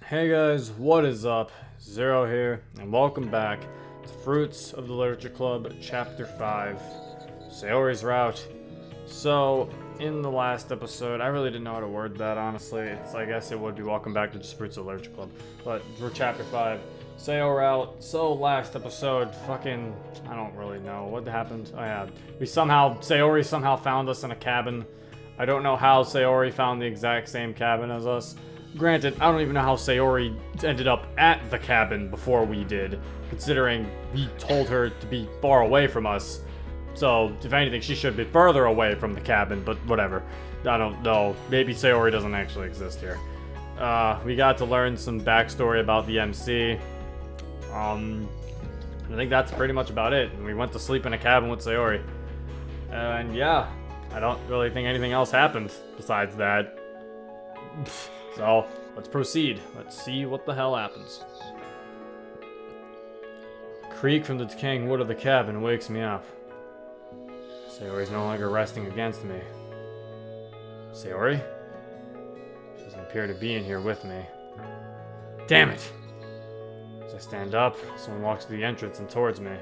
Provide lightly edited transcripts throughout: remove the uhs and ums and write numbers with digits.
Hey guys, what is up? Zero here, and welcome back to Fruits of the Literature Club, Chapter 5, Sayori's Route. So, in the last episode, I really didn't know how to word that, honestly. I guess it would be welcome back to just Fruits of the Literature Club. But for Chapter 5, Sayori Route. So, last episode, I don't really know what happened. Sayori somehow found us in a cabin. I don't know how Sayori found the exact same cabin as us. Granted, I don't even know how Sayori ended up at the cabin before we did, considering we told her to be far away from us. So, if anything, she should be further away from the cabin, but whatever. I don't know. Maybe Sayori doesn't actually exist here. We got to learn some backstory about the MC. I think that's pretty much about it. We went to sleep in a cabin with Sayori. And yeah, I don't really think anything else happened besides that. So, let's proceed. Let's see what the hell happens. Creak from the decaying wood of the cabin wakes me up. Sayori's no longer resting against me. Sayori? Doesn't appear to be in here with me. Damn it! As I stand up, someone walks through the entrance and towards me.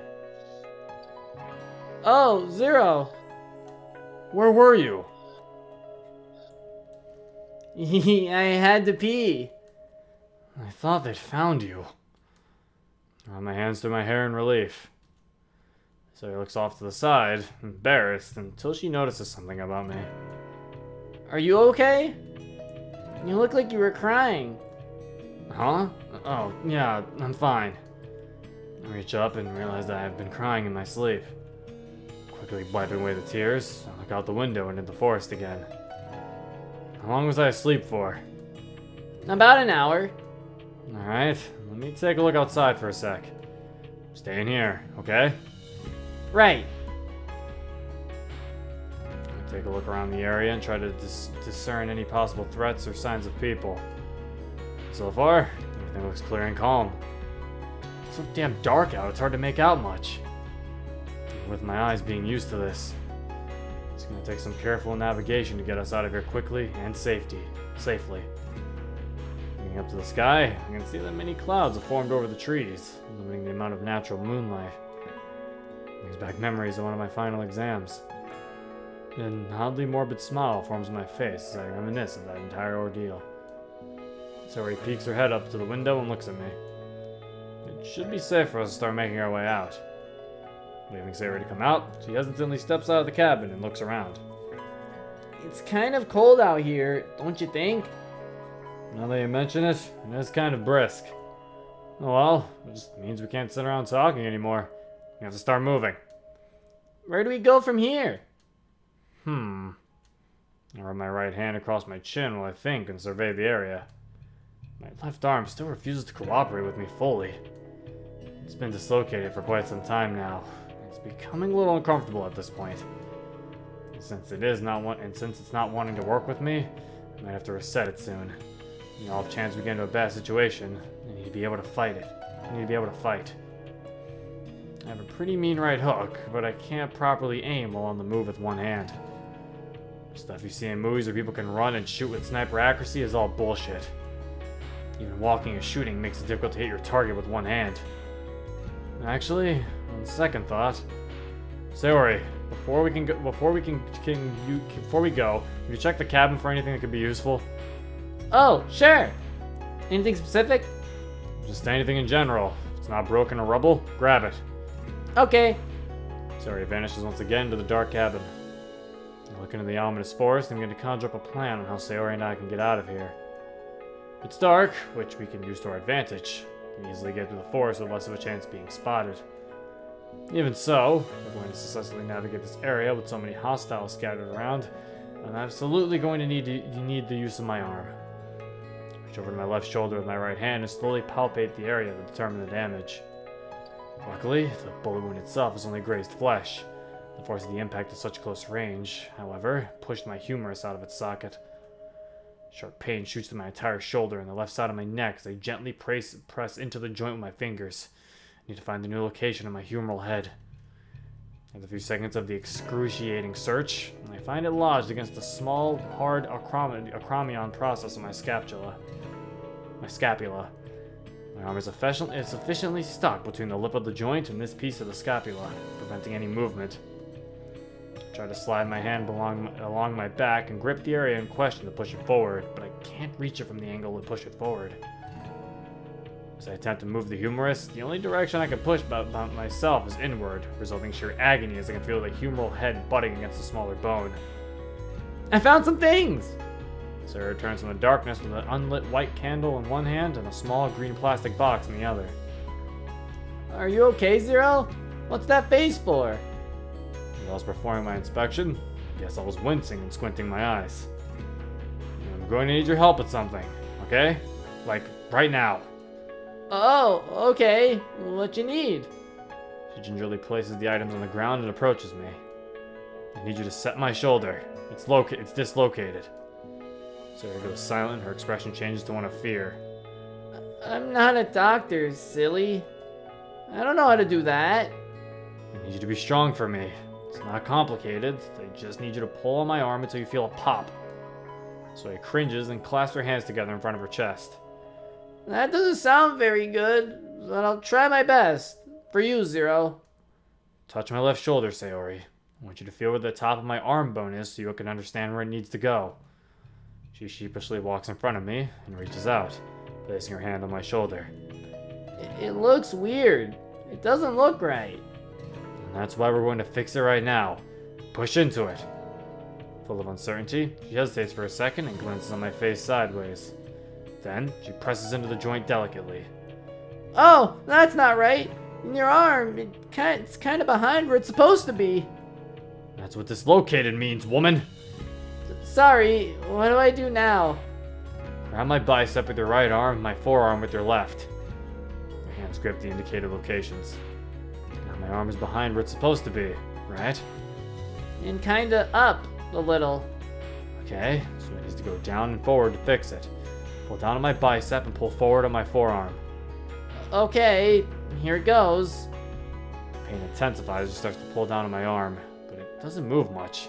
Oh, Zero! Where were you? I had to pee. I thought they'd found you. I run my hands through my hair in relief. Sayori looks off to the side, embarrassed, until she notices something about me. Are you okay? You look like you were crying. Huh? Oh, yeah, I'm fine. I reach up and realize that I've been crying in my sleep. Quickly wiping away the tears, I look out the window and into the forest again. How long was I asleep for? About an hour. Alright, let me take a look outside for a sec. Stay in here, okay? Right. I take a look around the area and try to discern any possible threats or signs of people. So far, everything looks clear and calm. It's so damn dark out, it's hard to make out much. Even with my eyes being used to this. It's gonna take some careful navigation to get us out of here quickly and safely. Looking up to the sky, I can see that many clouds have formed over the trees, limiting the amount of natural moonlight. It brings back memories of one of my final exams. An oddly morbid smile forms on my face as I reminisce of that entire ordeal. Sayori peeks her head up to the window and looks at me. It should be safe for us to start making our way out. Leaving Sayori to come out, she hesitantly steps out of the cabin and looks around. It's kind of cold out here, don't you think? Now that you mention it, it is kind of brisk. Oh well, it just means we can't sit around talking anymore. We have to start moving. Where do we go from here? I run my right hand across my chin while I think and survey the area. My left arm still refuses to cooperate with me fully. It's been dislocated for quite some time now. It's becoming a little uncomfortable at this point. Since it's not wanting to work with me, I might have to reset it soon. The off chance we get into a bad situation, I need to be able to fight it. I have a pretty mean right hook, but I can't properly aim while on the move with one hand. Stuff you see in movies where people can run and shoot with sniper accuracy is all bullshit. Even walking and shooting makes it difficult to hit your target with one hand. Actually, on second thought, Sayori, before we go, can you check the cabin for anything that could be useful? Oh, sure. Anything specific? Just anything in general. If it's not broken or rubble, grab it. Okay. Sayori vanishes once again into the dark cabin. I look into the ominous forest and begin to conjure up a plan on how Sayori and I can get out of here. It's dark, which we can use to our advantage. We can easily get through the forest with less of a chance of being spotted. Even so, if we're going to successfully navigate this area with so many hostiles scattered around, I'm absolutely going to need the use of my arm. I reach over to my left shoulder with my right hand and slowly palpate the area to determine the damage. Luckily, the bullet wound itself has only grazed flesh. The force of the impact at such close range, however, pushed my humerus out of its socket. Sharp pain shoots through my entire shoulder and the left side of my neck as I gently press into the joint with my fingers. I need to find the new location of my humeral head. After a few seconds of the excruciating search, I find it lodged against a small, hard acromion process in my scapula. my scapula. My arm is sufficiently stuck between the lip of the joint and this piece of the scapula, preventing any movement. I try to slide my hand along my back and grip the area in question to push it forward, but I can't reach it from the angle to push it forward. As I attempt to move the humerus, the only direction I can push about myself is inward, resulting in sheer agony as I can feel the humeral head butting against the smaller bone. I found some things! Sarah returns from the darkness with an unlit white candle in one hand and a small green plastic box in the other. Are you okay, Zero? What's that face for? As I was performing my inspection, I guess I was wincing and squinting my eyes. I'm going to need your help with something, okay? Like, right now. Oh, okay. What you need? She gingerly places the items on the ground and approaches me. I need you to set my shoulder. It's dislocated. Sarah goes silent, her expression changes to one of fear. I'm not a doctor, silly. I don't know how to do that. I need you to be strong for me. It's not complicated. I just need you to pull on my arm until you feel a pop. So he cringes and clasps her hands together in front of her chest. That doesn't sound very good, but I'll try my best. For you, Zero. Touch my left shoulder, Sayori. I want you to feel where the top of my arm bone is so you can understand where it needs to go. She sheepishly walks in front of me and reaches out, placing her hand on my shoulder. It looks weird. It doesn't look right. And that's why we're going to fix it right now. Push into it. Full of uncertainty, she hesitates for a second and glances on my face sideways. Then, she presses into the joint delicately. Oh, that's not right. In your arm, it's kind of behind where it's supposed to be. That's what dislocated means, woman. Sorry, what do I do now? Grab my bicep with your right arm and my forearm with your left. Your hands grip the indicated locations. Now my arm is behind where it's supposed to be, right? And kinda up a little. Okay, so it needs to go down and forward to fix it. Pull down on my bicep and pull forward on my forearm. Okay, here it goes. Pain intensifies as she starts to pull down on my arm, but it doesn't move much.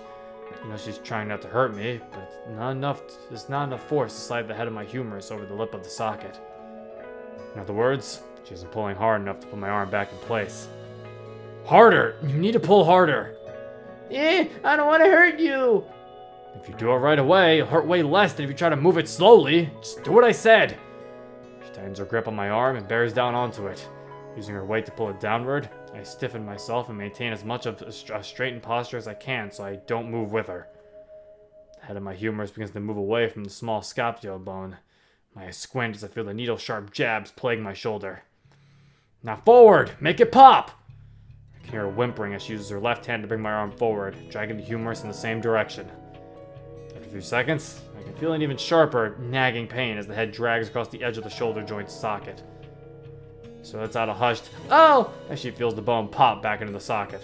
You know she's trying not to hurt me, but there's not enough force to slide the head of my humerus over the lip of the socket. In other words, she isn't pulling hard enough to put my arm back in place. Harder! You need to pull harder! I don't want to hurt you! If you do it right away, it'll hurt way less than if you try to move it slowly. Just do what I said! She tightens her grip on my arm and bears down onto it. Using her weight to pull it downward, I stiffen myself and maintain as much of a straightened posture as I can so I don't move with her. The head of my humerus begins to move away from the small scapular bone. My eyes squint as I feel the needle-sharp jabs plaguing my shoulder. Now forward! Make it pop! I can hear her whimpering as she uses her left hand to bring my arm forward, dragging the humerus in the same direction. After a few seconds, I can feel an even sharper, nagging pain as the head drags across the edge of the shoulder joint socket. So lets out a hushed, "Oh!" as she feels the bone pop back into the socket.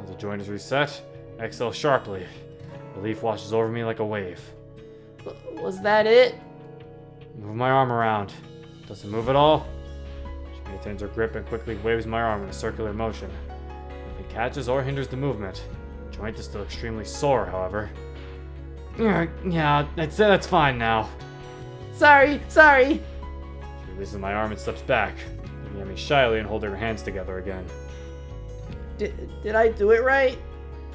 As the joint is reset, I exhale sharply. Relief washes over me like a wave. Was that it? Move my arm around. Does it move at all? She maintains her grip and quickly waves my arm in a circular motion. Nothing catches or hinders the movement. The joint is still extremely sore, however. Yeah, I'd say that's fine now. Sorry! She releases my arm and steps back, looking at me shyly and holding her hands together again. Did I do it right?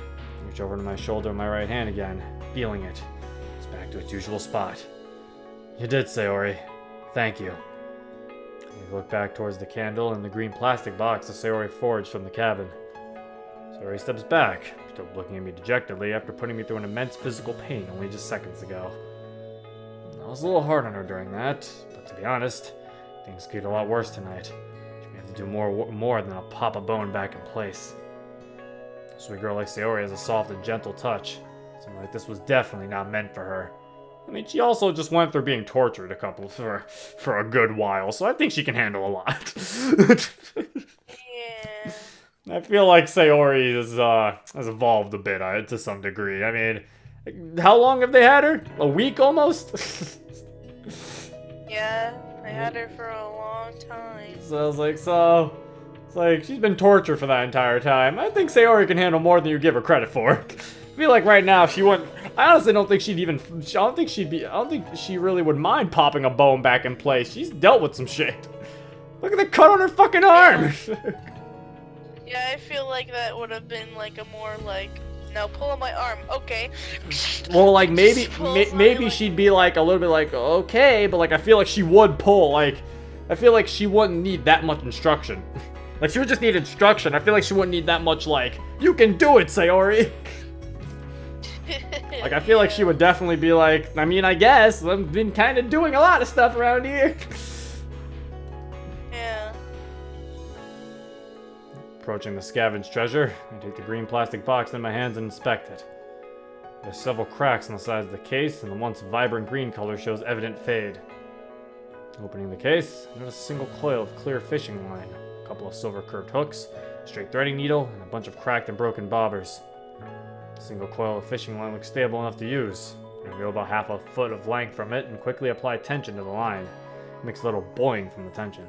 I reach over to my shoulder with my right hand again, feeling it. It's back to its usual spot. You did, Sayori. Thank you. I look back towards the candle and the green plastic box that Sayori forged from the cabin. Sayori steps back, still looking at me dejectedly after putting me through an immense physical pain only just seconds ago. I was a little hard on her during that, but to be honest, things could get a lot worse tonight. She may have to do more than pop a bone back in place. A sweet girl like Sayori has a soft and gentle touch. Something like this was definitely not meant for her. I mean, she also just went through being tortured for a good while, so I think she can handle a lot. Yeah. I feel like Sayori has evolved a bit to some degree. I mean, how long have they had her? A week almost? Yeah, I had her for a long time. So I was like, it's like she's been tortured for that entire time. I think Sayori can handle more than you give her credit for. I feel like right now if she went I honestly don't think she'd even. I don't think she really would mind popping a bone back in place. She's dealt with some shit. Look at the cut on her fucking arm. Yeah, I feel like that would have been like a more like, now pull on my arm, okay. Well, like maybe Just pulls on maybe your, she'd be like a little bit like okay, but like I feel like she would pull. Like I feel like she wouldn't need that much instruction. Like she would just need instruction. I feel like she wouldn't need that much like you can do it, Sayori. Like I feel like she would definitely be like, I mean, I guess I've been kind of doing a lot of stuff around here. Yeah. Approaching the scavenged treasure, I take the green plastic box in my hands and inspect it. There's several cracks on the sides of the case, and the once vibrant green color shows evident fade. Opening the case, I notice a single coil of clear fishing line, a couple of silver curved hooks, a straight threading needle, and a bunch of cracked and broken bobbers. A single coil of fishing line looks stable enough to use. I go about half a foot of length from it and quickly apply tension to the line. It makes a little boing from the tension.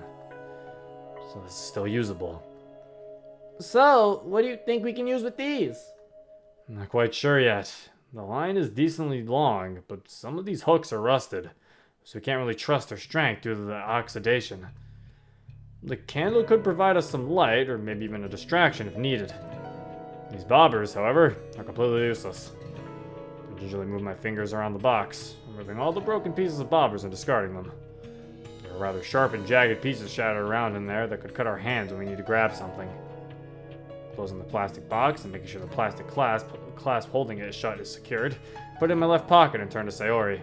So this is still usable. So, what do you think we can use with these? I'm not quite sure yet. The line is decently long, but some of these hooks are rusted, so we can't really trust their strength due to the oxidation. The candle could provide us some light, or maybe even a distraction if needed. These bobbers, however, are completely useless. I gingerly move my fingers around the box, removing all the broken pieces of bobbers and discarding them. There are rather sharp and jagged pieces shattered around in there that could cut our hands when we need to grab something. Closing the plastic box and making sure the plastic clasp holding it shut is secured, put it in my left pocket and turn to Sayori.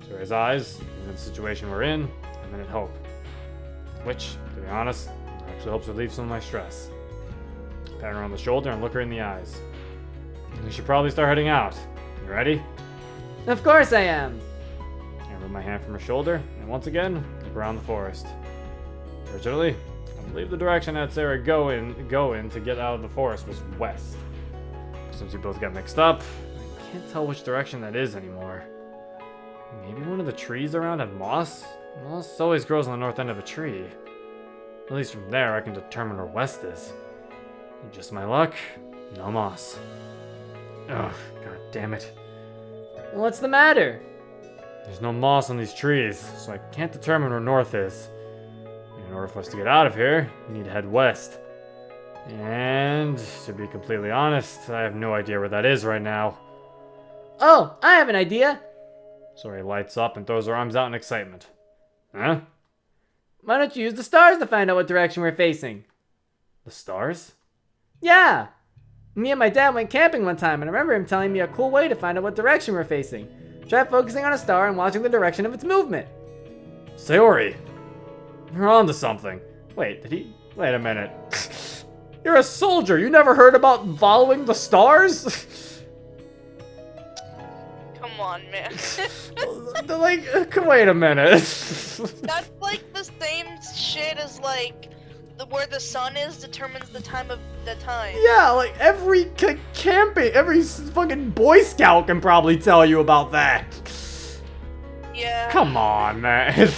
Sayori's eyes, in the situation we're in, a minute hope. Which, to be honest, actually helps relieve some of my stress. Pat her on the shoulder and look her in the eyes. We should probably start heading out. You ready? Of course I am. I remove my hand from her shoulder, and once again, look around the forest. Originally, I believe the direction that Sarah go in to get out of the forest was west. Since we both got mixed up, I can't tell which direction that is anymore. Maybe one of the trees around have moss? Moss always grows on the north end of a tree. At least from there, I can determine where west is. And just my luck, no moss. Ugh, god damn it. What's the matter? There's no moss on these trees, so I can't determine where north is. In order for us to get out of here, we need to head west. And, to be completely honest, I have no idea where that is right now. Oh, I have an idea. Sayori lights up and throws her arms out in excitement. Huh? Why don't you use the stars to find out what direction we're facing? The stars? Yeah. Me and my dad went camping one time, and I remember him telling me a cool way to find out what direction we're facing. Try focusing on a star and watching the direction of its movement. Sayori! You're onto something. Wait a minute. You're a soldier! You never heard about following the stars? Come on, man. Wait a minute. That's like the same shit as like where the sun is determines the time of the time. Yeah, like every camping, every fucking Boy Scout can probably tell you about that. Yeah. Come on, man.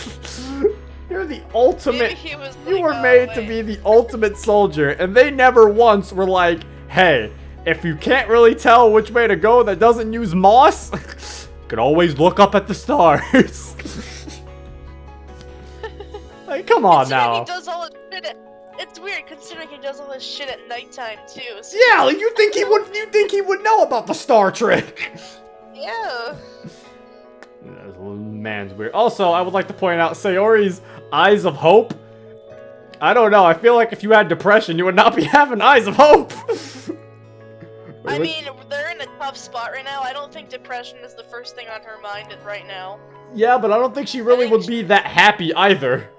You're the ultimate. Maybe he was You like, were "Oh, made to wait." be the ultimate soldier, and they never once were like, hey, if you can't really tell which way to go that doesn't use moss, you could always look up at the stars. Like, come on Considering now. He does all his shit it's weird considering he does all his shit at nighttime too. So Yeah, like you think he would know about the star trick. yeah. Man's weird. Also, I would like to point out Sayori's eyes of hope. I don't know. I feel like if you had depression, you would not be having eyes of hope. I mean, they're in a tough spot right now. I don't think depression is the first thing on her mind right now. Yeah, but I don't think she really would be that happy either.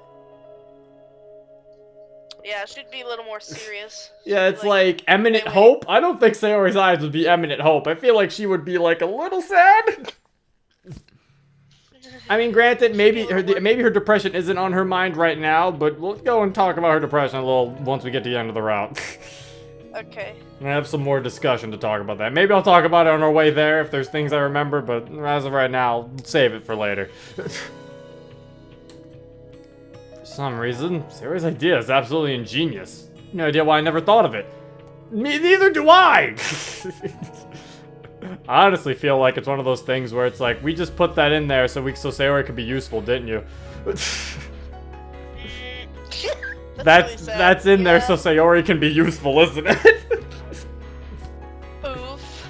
Yeah, she'd be a little more serious. Yeah, it's like eminent wait. hope. I don't think Sayori's eyes would be eminent hope. I feel like she would be like a little sad. I mean, granted, maybe her depression isn't on her mind right now, but we'll go and talk about her depression a little once we get to the end of the route. Okay. I have some more discussion to talk about that. Maybe I'll talk about it on our way there if there's things I remember, but as of right now, I'll save it for later. For some reason, Sayori's idea is absolutely ingenious. No idea why I never thought of it. Neither do I! I honestly feel like it's one of those things where it's like, we just put that in there so Sayori could be useful, didn't you? That's really sad. That's in there so Sayori can be useful, isn't it? Oof.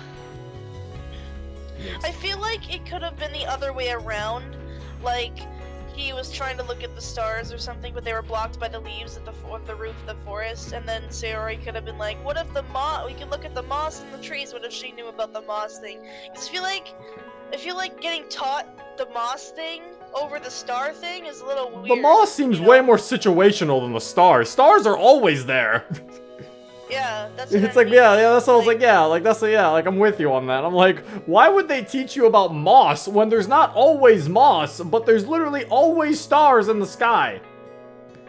I feel like it could have been the other way around. Like, he was trying to look at the stars or something, but they were blocked by the leaves at the roof of the forest, and then Sayori could have been like, what if we could look at the moss in the trees, what if she knew about the moss thing? Because I feel like getting taught the moss thing over the star thing is a little weird. The moss seems way more situational than the stars. Stars are always there. Yeah, that's what it's I like, mean. yeah, that's what I was like, yeah, like, that's, yeah, like, I'm with you on that. I'm like, why would they teach you about moss when there's not always moss, but there's literally always stars in the sky?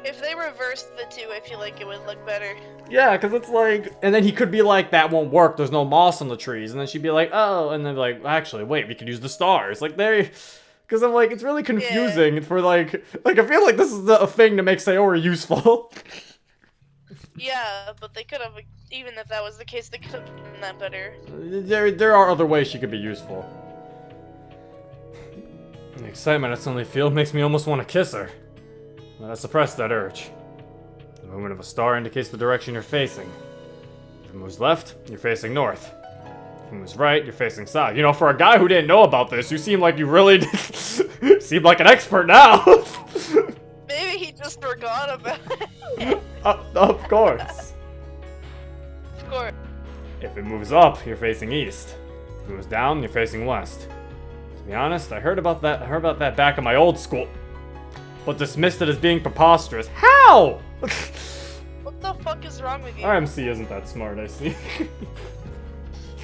If they reversed the two, I feel like it would look better. Yeah, because it's like, and then he could be like, that won't work, there's no moss on the trees, and then she'd be like, oh, and then like, actually, wait, we could use the stars. Like, because I'm like, it's really confusing for like, I feel like this is a thing to make Sayori useful. Yeah, but they could have, even if that was the case, they could have done that better. There are other ways she could be useful. The excitement I suddenly feel makes me almost want to kiss her. But I suppress that urge. The movement of a star indicates the direction you're facing. If it moves left, you're facing north. If it moves right, you're facing south. You know, for a guy who didn't know about this, you seem like you really seem like an expert now. Maybe he just forgot about it. Of course. Of course. If it moves up, you're facing east. If it moves down, you're facing west. To be honest, I heard about that back in my old school, but dismissed it as being preposterous. How? What the fuck is wrong with you? RMC isn't that smart, I see.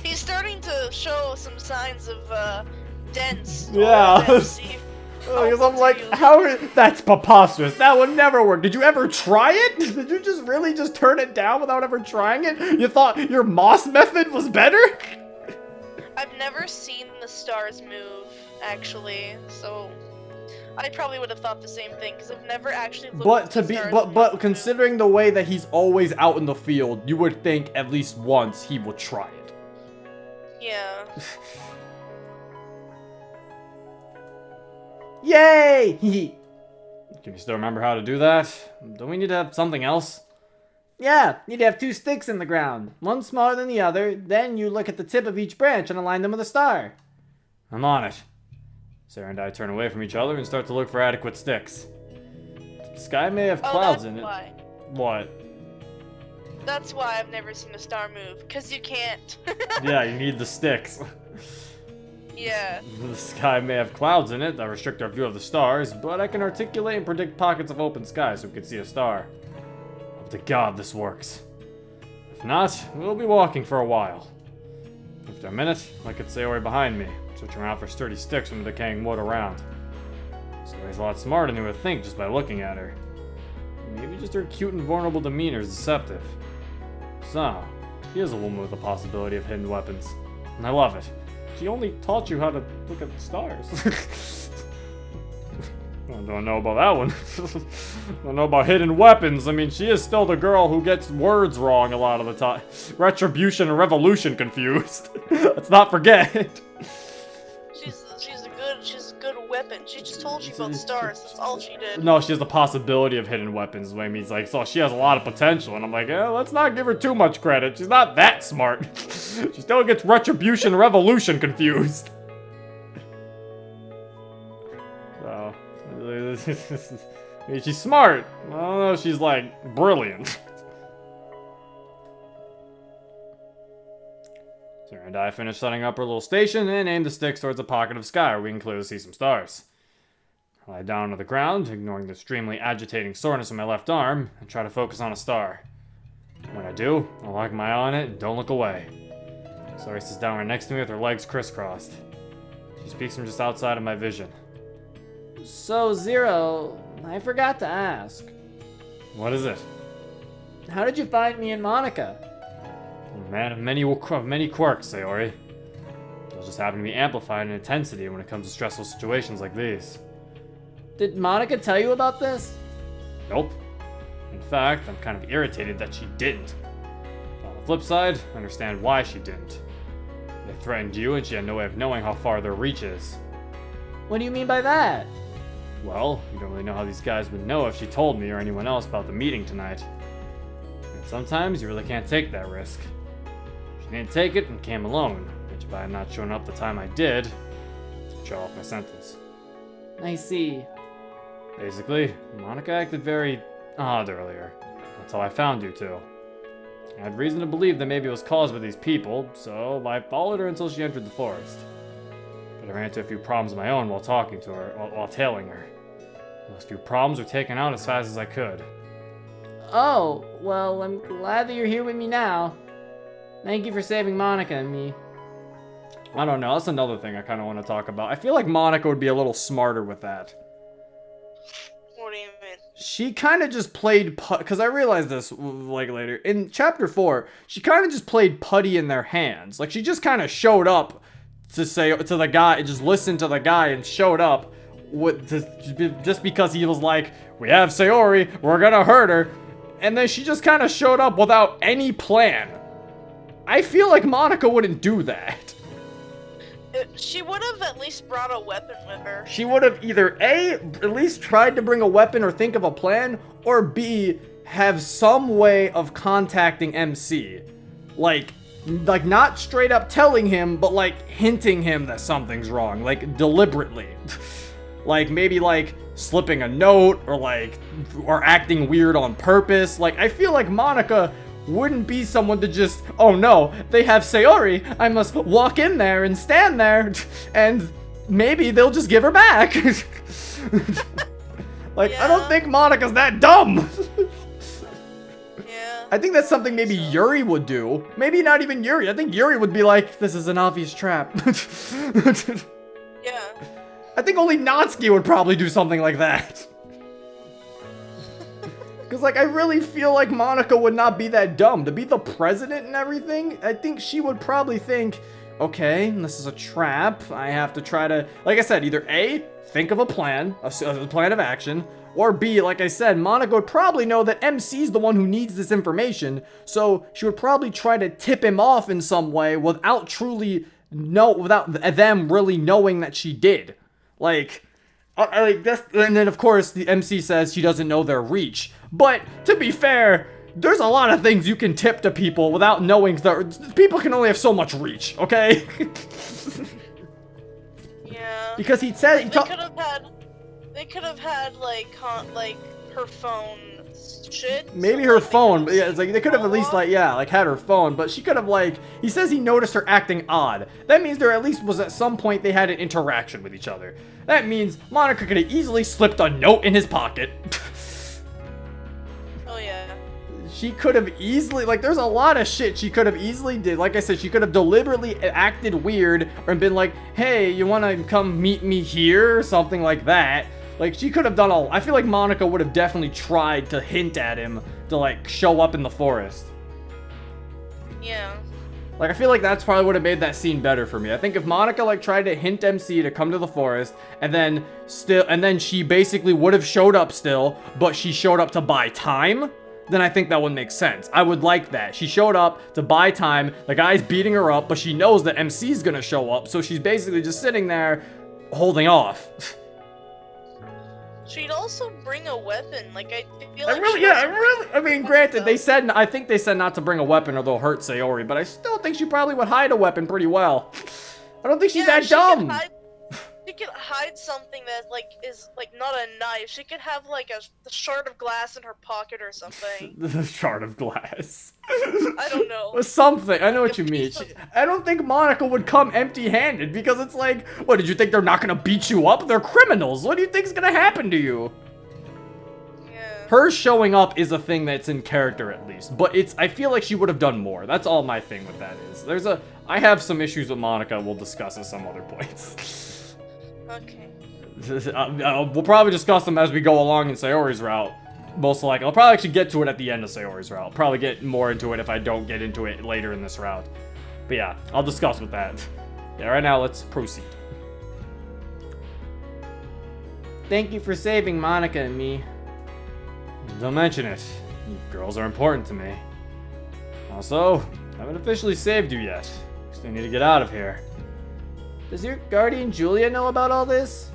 He's starting to show some signs of dense. Yeah. RMC. Because I'm like, that's preposterous. That would never work. Did you ever try it? Did you just really just turn it down without ever trying it? You thought your moss method was better? I've never seen the stars move, actually, so I probably would have thought the same thing because I've never actually looked at the stars. But considering the way that he's always out in the field, you would think at least once he would try it. Yeah. Yay! Can you still remember how to do that? Don't we need to have something else? Yeah, you'd have 2 sticks in the ground, one smaller than the other, then you look at the tip of each branch and align them with a star. I'm on it. Sarah and I turn away from each other and start to look for adequate sticks. The sky may have clouds in it. Why. What? That's why I've never seen a star move, because you can't. Yeah, you need the sticks. Yeah. The sky may have clouds in it that restrict our view of the stars, but I can articulate and predict pockets of open sky so we can see a star. Hope to God this works. If not, we'll be walking for a while. After a minute, I look at Sayori behind me, searching around for sturdy sticks from the decaying wood around. Sayori's a lot smarter than you would think just by looking at her. Maybe just her cute and vulnerable demeanor is deceptive. So, she is a woman with the possibility of hidden weapons, and I love it. She only taught you how to look at the stars. I don't know about that one. I don't know about hidden weapons. I mean, she is still the girl who gets words wrong a lot of the time. Retribution and revolution confused. Let's not forget. She's a good weapon. She just told you about the stars. That's all she did. No, she has the possibility of hidden weapons. What I mean, it's like, so she has a lot of potential, and I'm like, let's not give her too much credit. She's not that smart. She still gets retribution and revolution confused. So, I mean, she's smart. I don't know if she's like brilliant. Sarah and I finish setting up our little station and aim the sticks towards a pocket of sky where we can clearly see some stars. I lie down on the ground, ignoring the extremely agitating soreness in my left arm, and try to focus on a star. When I do, I lock my eye on it and don't look away. Sayori sits down right next to me with her legs crisscrossed. She speaks from just outside of my vision. So, Zero, I forgot to ask. What is it? How did you find me and Monica? A man of many quirks, Sayori. They'll just happen to be amplified in intensity when it comes to stressful situations like these. Did Monica tell you about this? Nope. In fact, I'm kind of irritated that she didn't. On the flip side, I understand why she didn't. They threatened you, and she had no way of knowing how far their reach is. What do you mean by that? Well, you don't really know how these guys would know if she told me or anyone else about the meeting tonight. And sometimes you really can't take that risk. She didn't take it and came alone, which by not showing up the time I did, show off my sentence. I see. Basically, Monica acted very odd earlier. That's how I found you two. I had reason to believe that maybe it was caused by these people, so I followed her until she entered the forest. But I ran into a few problems of my own while talking to her, while tailing her. Those few problems were taken out as fast as I could. Oh, well, I'm glad that you're here with me now. Thank you for saving Monica and me. I don't know, that's another thing I kind of want to talk about. I feel like Monica would be a little smarter with that. What do you mean? She kind of just played because I realized this like later in chapter 4. She kind of just played putty in their hands. Like she just kind of showed up to say to the guy, just listened to the guy and showed up just because he was like, "We have Sayori, we're gonna hurt her," and then she just kind of showed up without any plan. I feel like Monica wouldn't do that. She would have at least brought a weapon with her. She would have either A, at least tried to bring a weapon or think of a plan, or B, have some way of contacting MC. Like not straight up telling him, but like hinting him that something's wrong, like deliberately. Like maybe like slipping a note or acting weird on purpose. Like I feel like Monica wouldn't be someone to just, oh no, they have Sayori, I must walk in there and stand there, and maybe they'll just give her back. Like, yeah. I don't think Monica's that dumb. Yeah. I think that's something maybe Yuri would do. Maybe not even Yuri. I think Yuri would be like, this is an obvious trap. Yeah. I think only Natsuki would probably do something like that. Because, like, I really feel like Monica would not be that dumb. To be the president and everything, I think she would probably think, okay, this is a trap. I have to try to, like I said, either A, think of a plan, a plan of action, or B, like I said, Monica would probably know that MC's the one who needs this information, so she would probably try to tip him off in some way without them really knowing that she did. Like that's, and then of course the MC says she doesn't know their reach. But to be fair, there's a lot of things you can tip to people without knowing that people can only have so much reach, okay? Yeah. Because he said they could have had like her phone shit. Maybe so, her phone, but yeah, it's like they could have at least had her phone, but she could have he says he noticed her acting odd. That means there at least was at some point they had an interaction with each other. That means Monica could have easily slipped a note in his pocket. Oh yeah. She could have easily, there's a lot of shit she could have easily did. Like I said, she could have deliberately acted weird or been like, hey, you want to come meet me here? Or something like that. Like, she could have done I feel like Monica would have definitely tried to hint at him to, show up in the forest. Yeah. I feel like that's probably would have made that scene better for me. I think if Monica, tried to hint MC to come to the forest, and then she basically would have showed up still, but she showed up to buy time, then I think that would make sense. I would like that. She showed up to buy time, the guy's beating her up, but she knows that MC's gonna show up, so she's basically just sitting there holding off. She'd also bring a weapon. I feel like I mean, granted, I think they said not to bring a weapon or they'll hurt Sayori, but I still think she probably would hide a weapon pretty well. I don't think she's that dumb. She could hide something that is not a knife. She could have a shard of glass in her pocket or something. The shard of glass. I don't know. Something. I know what you mean. I don't think Monica would come empty-handed because it's what, did you think they're not gonna beat you up? They're criminals. What do you think's gonna happen to you? Yeah. Her showing up is a thing that's in character at least, but I feel like she would have done more. That's all my thing with that is. I have some issues with Monica we'll discuss at some other points. Okay. We'll probably discuss them as we go along in Sayori's route. Most likely. I'll probably actually get to it at the end of Sayori's route. I'll probably get more into it if I don't get into it later in this route. But yeah, I'll discuss with that. Yeah, right now, let's proceed. Thank you for saving Monica and me. Don't mention it. You girls are important to me. Also, I haven't officially saved you yet. Still need to get out of here. Does your guardian Julia know about all this?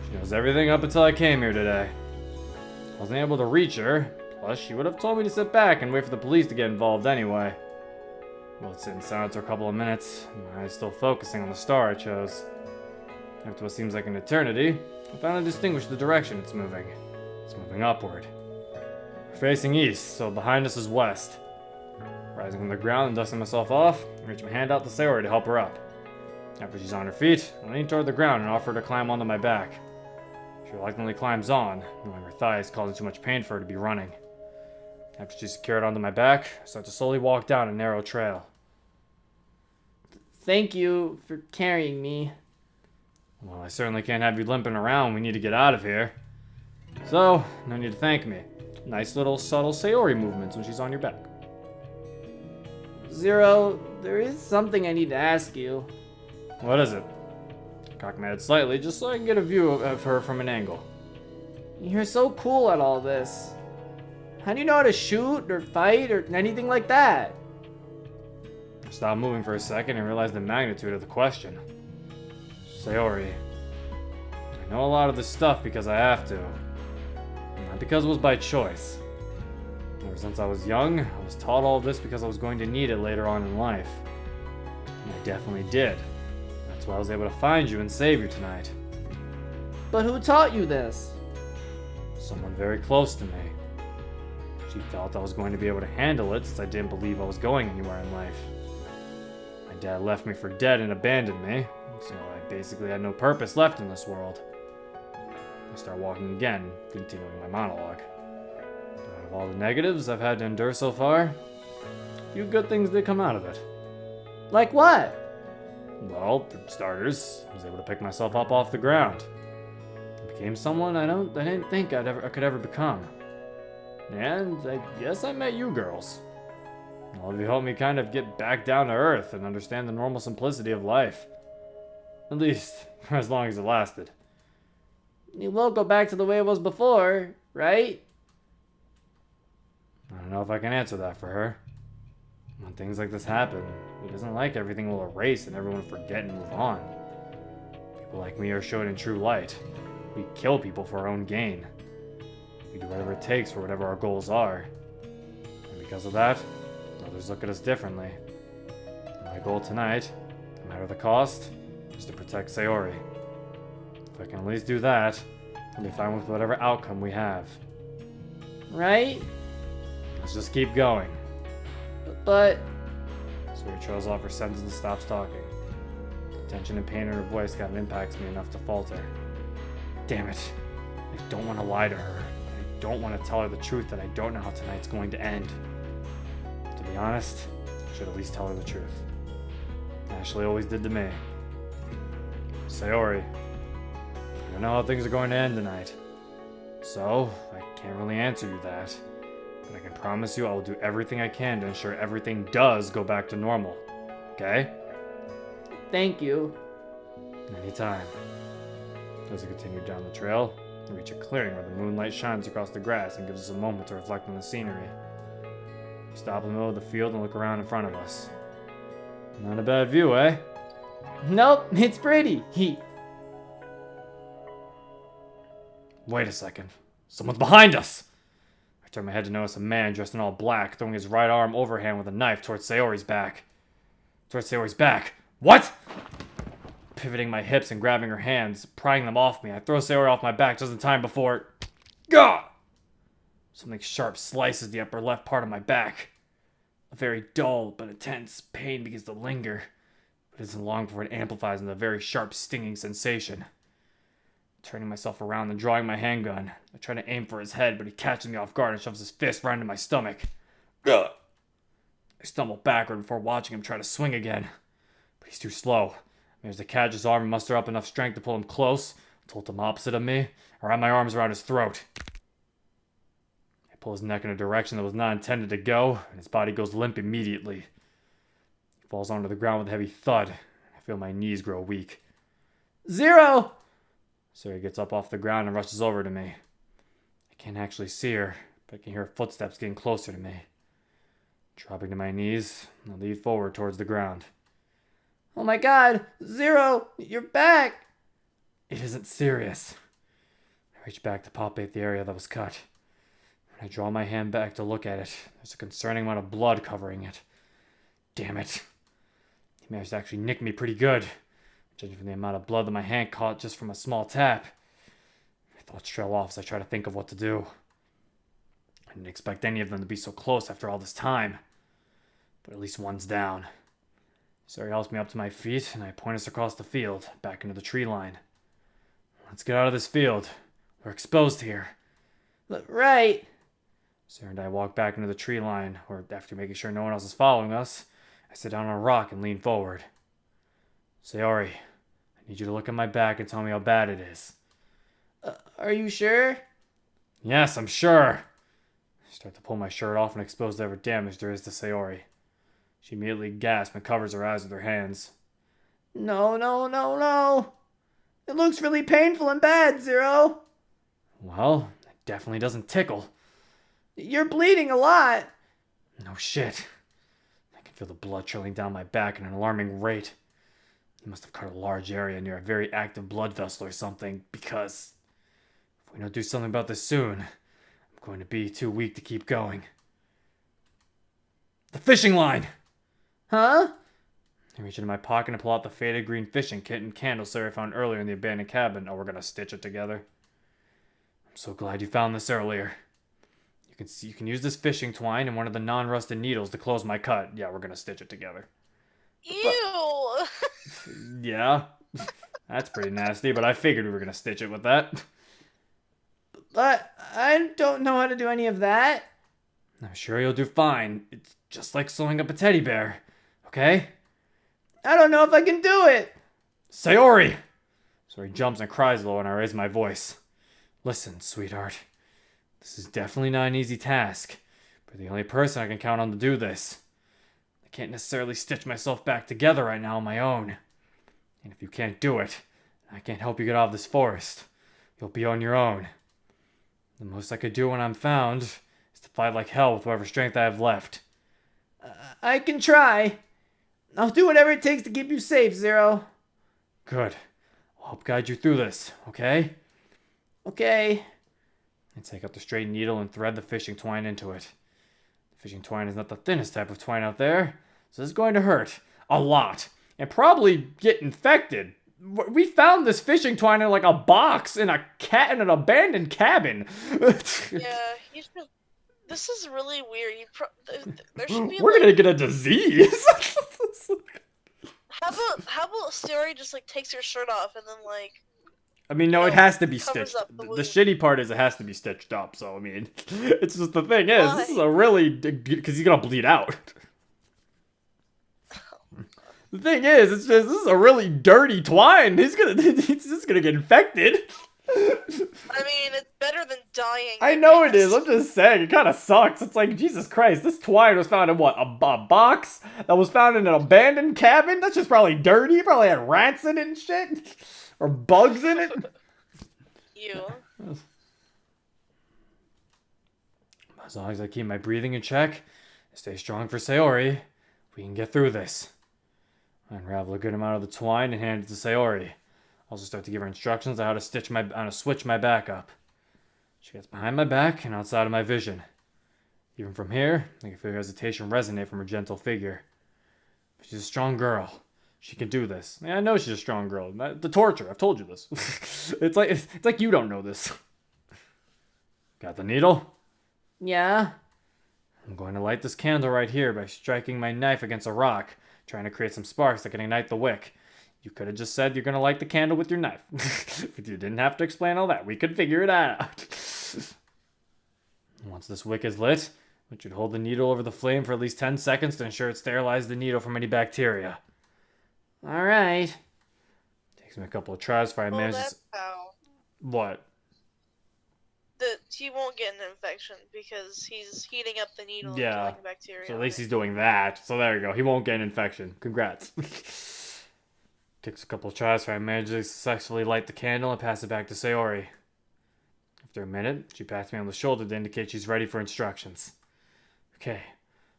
She knows everything up until I came here today. I wasn't able to reach her, plus she would have told me to sit back and wait for the police to get involved anyway. We'll sit in silence for a couple of minutes, my eyes still focusing on the star I chose. After what seems like an eternity, I finally distinguish the direction it's moving. It's moving upward. We're facing east, so behind us is west. Rising from the ground and dusting myself off, I reach my hand out to Sayori to help her up. After she's on her feet, I lean toward the ground and offer her to climb onto my back. She reluctantly climbs on, knowing her thighs causing too much pain for her to be running. After she's secured onto my back, I start to slowly walk down a narrow trail. Thank you for carrying me. Well, I certainly can't have you limping around. We need to get out of here. So, no need to thank me. Nice little subtle Sayori movements when she's on your back. Zero, there is something I need to ask you. What is it? Cock my head slightly just so I can get a view of her from an angle. You're so cool at all this. How do you know how to shoot or fight or anything like that? I stopped moving for a second and realized the magnitude of the question. Sayori, I know a lot of this stuff because I have to. Not because it was by choice. Ever since I was young, I was taught all this because I was going to need it later on in life. And I definitely did. That's why I was able to find you and save you tonight. But who taught you this? Someone very close to me. She felt I was going to be able to handle it since I didn't believe I was going anywhere in life. My dad left me for dead and abandoned me, so I basically had no purpose left in this world. I start walking again, continuing my monologue. But out of all the negatives I've had to endure so far, a few good things did come out of it. Like what? Well, for starters, I was able to pick myself up off the ground. I became someone I didn't think I could ever become. And I guess I met you girls. All of you helped me kind of get back down to earth and understand the normal simplicity of life. At least, for as long as it lasted. You won't go back to the way it was before, right? I don't know if I can answer that for her. When things like this happen, it isn't like everything will erase and everyone forget and move on. People like me are shown in true light. We kill people for our own gain. We do whatever it takes for whatever our goals are. And because of that, others look at us differently. My goal tonight, no matter the cost, is to protect Sayori. If I can at least do that, I'll be fine with whatever outcome we have. Right? Let's just keep going. But Sayori trails off her sentence and stops talking. The tension and pain in her voice kind of impacts me enough to falter. Damn it. I don't want to lie to her. I don't want to tell her the truth that I don't know how tonight's going to end. To be honest, I should at least tell her the truth. Ashley always did to me. Sayori, I don't know how things are going to end tonight. So, I can't really answer you that. But I can promise you I will do everything I can to ensure everything does go back to normal. Okay? thank you. Anytime. As we continue down the trail, we reach a clearing where the moonlight shines across the grass and gives us a moment to reflect on the scenery. We stop in the middle of the field and look around in front of us. Not a bad view, eh? Nope, it's pretty. Wait a second. Someone's behind us! I turn my head to notice a man dressed in all black throwing his right arm overhand with a knife towards Sayori's back. What? Pivoting my hips and grabbing her hands, prying them off me, I throw Sayori off my back just in time before... Gah! Something sharp slices the upper left part of my back. A very dull but intense pain begins to linger, but it isn't long before it amplifies into a very sharp stinging sensation. Turning myself around and drawing my handgun, I try to aim for his head, but he catches me off guard and shoves his fist right into my stomach. Ugh. I stumble backward before watching him try to swing again, but he's too slow. I manage to catch his arm and muster up enough strength to pull him close, tilt him opposite of me, and wrap my arms around his throat. I pull his neck in a direction that was not intended to go, and his body goes limp immediately. He falls onto the ground with a heavy thud. I feel my knees grow weak. Zero! Sayori gets up off the ground and rushes over to me. I can't actually see her, but I can hear her footsteps getting closer to me. Dropping to my knees, I lean forward towards the ground. Oh my god, Zero, you're back! It isn't serious. I reach back to palpate the area that was cut. When I draw my hand back to look at it, there's a concerning amount of blood covering it. Damn it. He managed to actually nick me pretty good, judging from the amount of blood that my hand caught just from a small tap. My thoughts trail off as I try to think of what to do. I didn't expect any of them to be so close after all this time. But at least one's down. Sayori helps me up to my feet, and I point us across the field, back into the tree line. Let's get out of this field. We're exposed here. Right. Sarah and I walk back into the tree line, where after making sure no one else is following us, I sit down on a rock and lean forward. Sayori, I need you to look at my back and tell me how bad it is. Are you sure? Yes, I'm sure. I start to pull my shirt off and expose whatever damage there is to Sayori. She immediately gasps and covers her eyes with her hands. No, no, no, no. It looks really painful and bad, Zero. Well, it definitely doesn't tickle. You're bleeding a lot. No shit. I can feel the blood trailing down my back at an alarming rate. He must have cut a large area near a very active blood vessel or something, because if we don't do something about this soon, I'm going to be too weak to keep going. The fishing line! Huh? I reach into my pocket and pull out the faded green fishing kit and candle Sarah found earlier in the abandoned cabin. Oh, we're gonna stitch it together. I'm so glad you found this earlier. You can use this fishing twine and one of the non-rusted needles to close my cut. Yeah, we're gonna stitch it together. Ew! Yeah, that's pretty nasty, but I figured we were gonna stitch it with that. But I don't know how to do any of that. I'm sure you'll do fine. It's just like sewing up a teddy bear, okay? I don't know if I can do it. Sayori! Sayori jumps and cries low, and I raise my voice. Listen, sweetheart. This is definitely not an easy task, but you're the only person I can count on to do this. I can't necessarily stitch myself back together right now on my own. And if you can't do it, and I can't help you get out of this forest, you'll be on your own. The most I could do when I'm found is to fight like hell with whatever strength I have left. I can try. I'll do whatever it takes to keep you safe, Zero. Good. I'll help guide you through this, okay? Okay. I take out the straight needle and thread the fishing twine into it. The fishing twine is not the thinnest type of twine out there, so this is going to hurt. A lot. And probably get infected. We found this fishing twine in like a box in an abandoned cabin. Yeah, you should. This is really weird. There should be. We're gonna get a disease. How about Sayori just like takes her shirt off and then like. I mean, no, it has to be Covers stitched. up the The wound. shitty part is it has to be stitched up. So I mean, it's just the thing is, Why? this is a really because he's gonna bleed out. The thing is, it's just this is a really dirty twine. He's just gonna get infected. I mean, it's better than dying. I know it is. I'm just saying, it kind of sucks. It's like, Jesus Christ, this twine was found in what? A box that was found in an abandoned cabin? That's just probably dirty. It probably had rats in it and shit. Or bugs in it. You. As long as I keep my breathing in check, stay strong for Sayori, we can get through this. I unravel a good amount of the twine and hand it to Sayori. I also start to give her instructions on how to switch my back up. She gets behind my back and outside of my vision. Even from here, I can feel her hesitation resonate from her gentle figure. But she's a strong girl. She can do this. Yeah, I know she's a strong girl. The torture, I've told you this. it's like you don't know this. Got the needle? Yeah. I'm going to light this candle right here by striking my knife against a rock, trying to create some sparks that can ignite the wick. You could have just said you're going to light the candle with your knife. But you didn't have to explain all that. We could figure it out. Once this wick is lit, we should hold the needle over the flame for at least 10 seconds to ensure it sterilizes the needle from any bacteria. Alright. Takes me a couple of tries before I Well, manage that's how. What? That he won't get an infection because he's heating up the needle Yeah. and killing bacteria. So at on least it. he's doing that. So there you go. He won't get an infection. Congrats. Takes a couple of tries before I manage to successfully light the candle and pass it back to Sayori. After a minute, she pats me on the shoulder to indicate she's ready for instructions. Okay.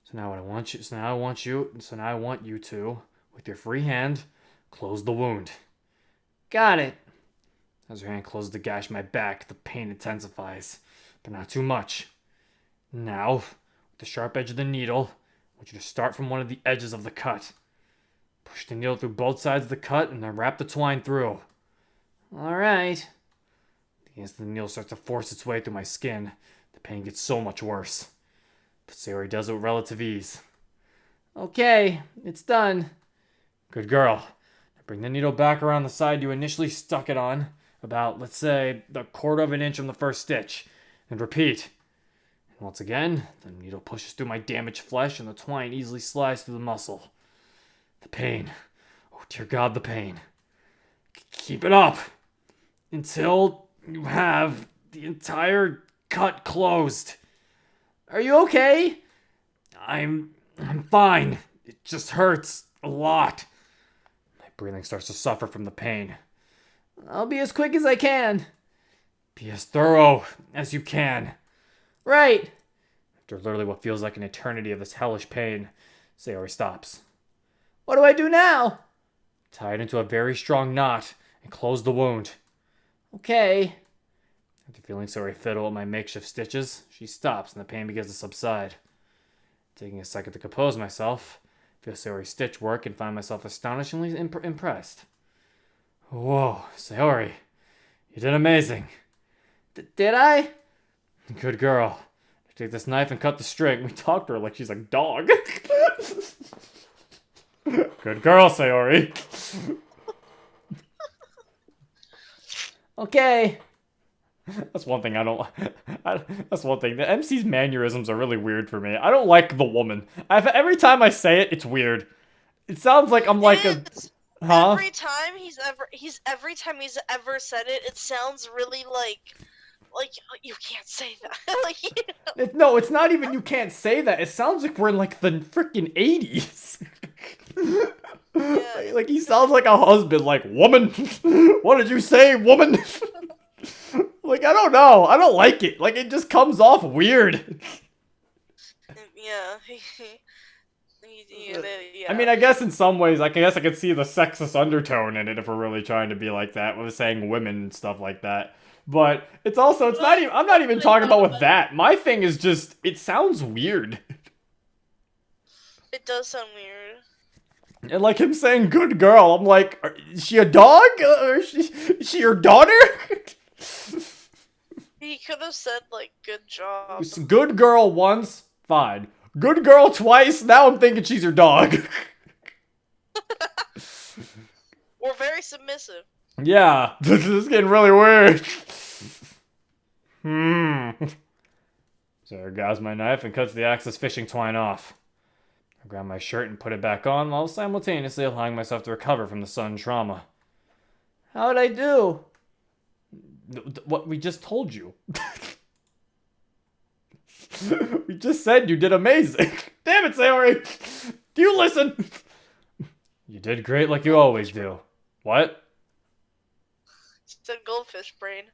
So now I want you to, With your free hand, close the wound. Got it. As your hand closes the gash in my back, the pain intensifies, but not too much. Now, with the sharp edge of the needle, I want you to start from one of the edges of the cut. Push the needle through both sides of the cut and then wrap the twine through. Alright. The instant the needle starts to force its way through my skin, the pain gets so much worse. But Sayori does it with relative ease. Okay, it's done. Good girl. Now bring the needle back around the side you initially stuck it on, about, let's say, a quarter of an inch from the first stitch. And repeat. And once again, the needle pushes through my damaged flesh and the twine easily slides through the muscle. The pain. Oh, dear God, the pain. Keep it up. Until you have the entire cut closed. Are you okay? I'm fine. It just hurts a lot. My breathing starts to suffer from the pain. I'll be as quick as I can. Be as thorough as you can. Right. After literally what feels like an eternity of this hellish pain, Sayori stops. What do I do now? Tie it into a very strong knot and close the wound. Okay. After feeling Sayori fiddle with my makeshift stitches, she stops and the pain begins to subside. Taking a second to compose myself, feel Sayori's stitch work and find myself astonishingly impressed. Whoa, Sayori, you did amazing. Did I? Good girl. Take this knife and cut the string. We talked to her like she's a dog. Good girl, Sayori. Okay. That's one thing I don't. That's one thing. The MC's mannerisms are really weird for me. I don't like the woman. Every time I say it, it's weird. It sounds like I'm like a. Huh? Every time he's ever said it, it sounds really like you can't say that. Like, you know. No, it's not even you can't say that. It sounds like we're in like the freaking 80s. Yeah. Like he sounds like a husband, like, woman. What did you say, woman? Like, I don't know. I don't like it. Like, it just comes off weird. Yeah. Yeah. I mean, I guess in some ways, I guess I could see the sexist undertone in it if we're really trying to be like that, with saying women and stuff like that. But it's also, it's not even, I'm not even talking about with that. My thing is just, it sounds weird. It does sound weird. And like him saying good girl, I'm like, is she a dog? Or is she your daughter? He could have said, like, good job. Good girl once, fine. Good girl twice, now I'm thinking she's your dog. Or very submissive. Yeah, this is getting really weird. So grabs my knife and cuts the axis fishing twine off. I grab my shirt and put it back on while simultaneously allowing myself to recover from the sudden trauma. How'd I do? What we just told you. We just said you did amazing. Damn it, Sayori! Do you listen? You did great like you always do. What? It's a goldfish brain.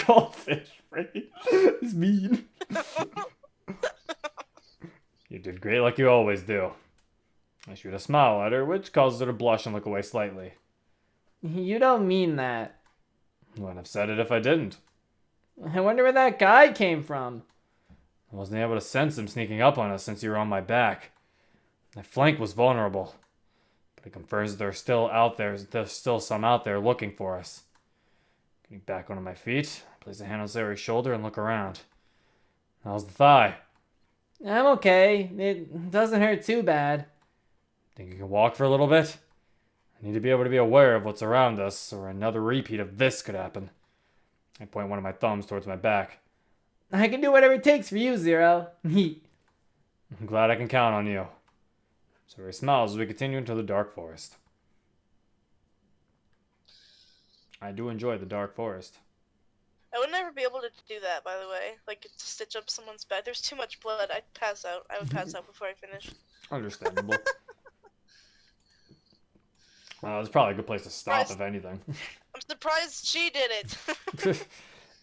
Goldfish brain. It's mean. You did great like you always do. I shoot a smile at her, which causes her to blush and look away slightly. You don't mean that. Wouldn't have said it if I didn't. I wonder where that guy came from. I wasn't able to sense him sneaking up on us since you were on my back. My flank was vulnerable, but it confirms that there's still some out there looking for us. Getting back onto my feet, I place a hand on Sayori's shoulder and look around. How's the thigh? I'm okay. It doesn't hurt too bad. Think you can walk for a little bit? I need to be able to be aware of what's around us, or another repeat of this could happen. I point one of my thumbs towards my back. I can do whatever it takes for you, Zero. I'm glad I can count on you. Sayori smiles as we continue into the dark forest. I do enjoy the dark forest. I would never be able to do that, by the way. Like, to stitch up someone's back. There's too much blood. I'd pass out. I would pass out before I finish. Understandable. It's probably a good place to stop, if anything. I'm surprised she did it.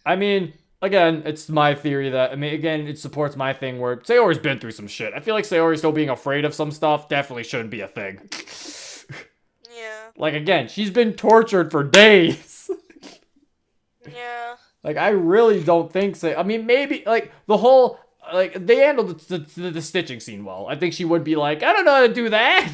I mean, again, it's my theory that, again, it supports my thing where Sayori's been through some shit. I feel like Sayori still being afraid of some stuff definitely shouldn't be a thing. Like, again, she's been tortured for days. Yeah. Like, I really don't think so. I mean, maybe, like, the whole, like, they handled the stitching scene well. I think she would be like, I don't know how to do that.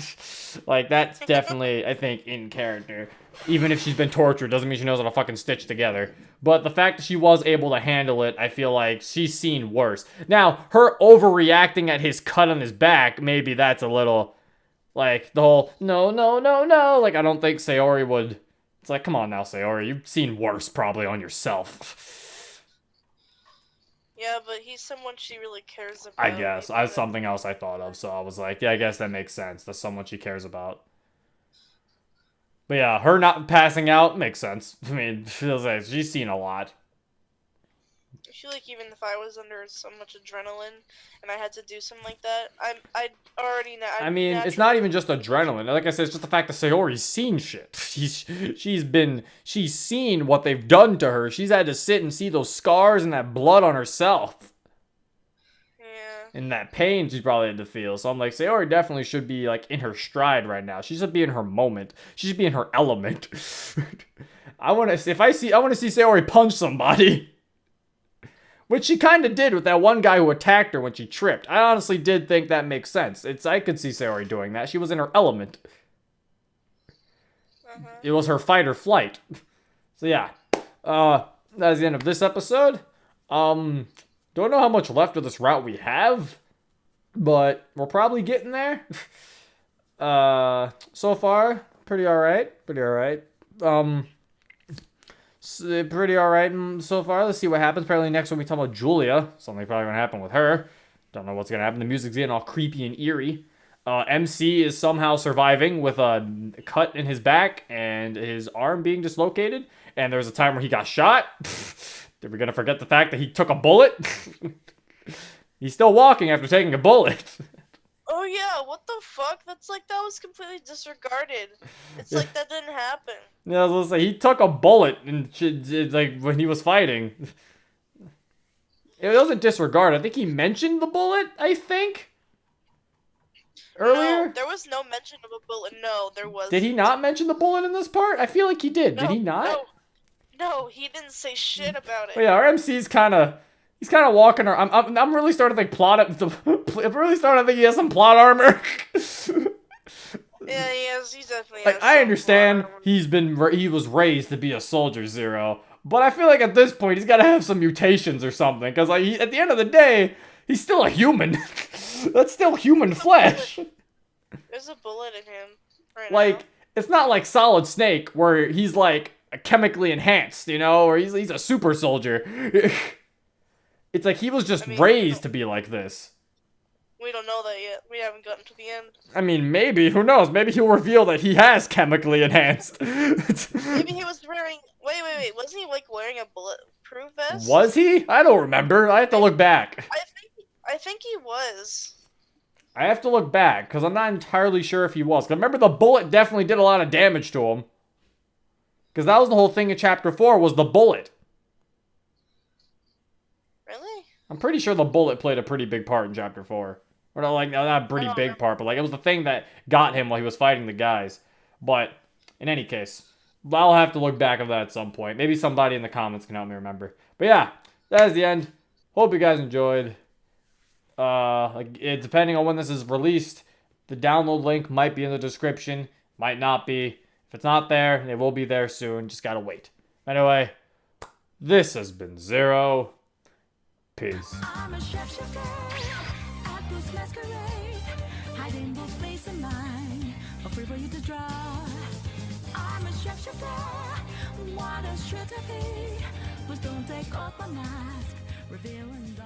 Like, that's definitely, I think, in character. Even if she's been tortured, doesn't mean she knows how to fucking stitch together. But the fact that she was able to handle it, I feel like she's seen worse. Now, her overreacting at his cut on his back, maybe that's a little, like, the whole, no, no, no, no. Like, I don't think Sayori would. It's like, come on now, Sayori. You've seen worse probably on yourself. Yeah, but he's someone she really cares about. I guess. That's something else I thought of. So I was like, yeah, I guess that makes sense. That's someone she cares about. But yeah, her not passing out makes sense. I mean, feels like she's seen a lot. I feel like even if I was under so much adrenaline and I had to do something like that, I'd already know. I mean, it's not even just adrenaline. Like I said, it's just the fact that Sayori's seen shit. She's seen what they've done to her. She's had to sit and see those scars and that blood on herself. Yeah. And that pain she probably had to feel. So I'm like, Sayori definitely should be like in her stride right now. She should be in her moment. She should be in her element. I want to see Sayori punch somebody. Which she kind of did with that one guy who attacked her when she tripped. I honestly did think that makes sense. I could see Sayori doing that. She was in her element. It was her fight or flight. So yeah. That's the end of this episode. Don't know how much left of this route we have. But we're probably getting there. So far, pretty alright. Pretty alright. Pretty alright so far. Let's see what happens. Apparently next one we talk about Julia. Something probably gonna happen with her. Don't know what's gonna happen. The music's getting all creepy and eerie. MC is somehow surviving with a cut in his back and his arm being dislocated. And there's a time where he got shot. Did we gonna forget the fact that he took a bullet? He's still walking after taking a bullet. Oh yeah, what the fuck? That's like, that was completely disregarded. It's like that didn't happen. Yeah, I was gonna say, he took a bullet and like when he was fighting. It wasn't disregard. I think he mentioned the bullet, I think. Earlier? No, there was no mention of a bullet. No, there was. Did he not mention the bullet in this part? I feel like he did. No, Did he not? No, he didn't say shit about it. But yeah, our MC's kind of... He's kind of walking around. I'm really starting to think I'm really starting to think he has some plot armor. Yeah, he definitely Like, has I some understand plot he was raised to be a Soldier Zero, but I feel like at this point he's got to have some mutations or something, because like at the end of the day, he's still a human. That's still human flesh. There's a bullet in him right Like, now. it's not like Solid Snake where he's like chemically enhanced, you know, or he's a super soldier. It's like he was just raised to be like this. We don't know that yet. We haven't gotten to the end. I mean, maybe. Who knows? Maybe he'll reveal that he has chemically enhanced. Maybe he was wearing... Wait. Wasn't he, like, wearing a bulletproof vest? Was he? I don't remember. I have to look back. I think he was. I have to look back, because I'm not entirely sure if he was. Because remember, the bullet definitely did a lot of damage to him. Because that was the whole thing in Chapter 4, was the bullet. Really? I'm pretty sure the bullet played a pretty big part in Chapter 4. Or not, like, not a pretty big part, but like it was the thing that got him while he was fighting the guys. But, in any case, I'll have to look back at that at some point. Maybe somebody in the comments can help me remember. But yeah, that is the end. Hope you guys enjoyed. Depending on when this is released, the download link might be in the description. Might not be. If it's not there, it will be there soon. Just gotta wait. Anyway, this has been Zero. Peace. I'm a shapeshifter at this masquerade, hiding this face of mine, free for you to draw. I'm a shapeshifter, what a shit to be, but don't take off my mask, revealing the